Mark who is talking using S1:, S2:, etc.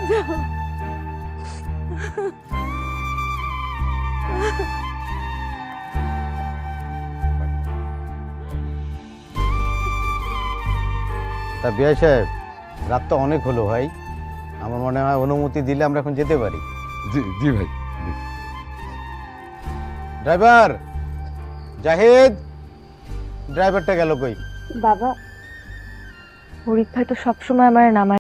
S1: যাও।
S2: তা বিআই সাহেব, রাত তো অনেক হলো ভাই, আমার মনে হয় অনুমতি দিলে আমরা এখন যেতে পারি।
S3: জি জি ভাই, জি।
S2: ড্রাইভার জাহিদ, ড্রাইভারটা গেল কই?
S1: বাবা, হরিফ ভাই তো সবসময় আমার নামায়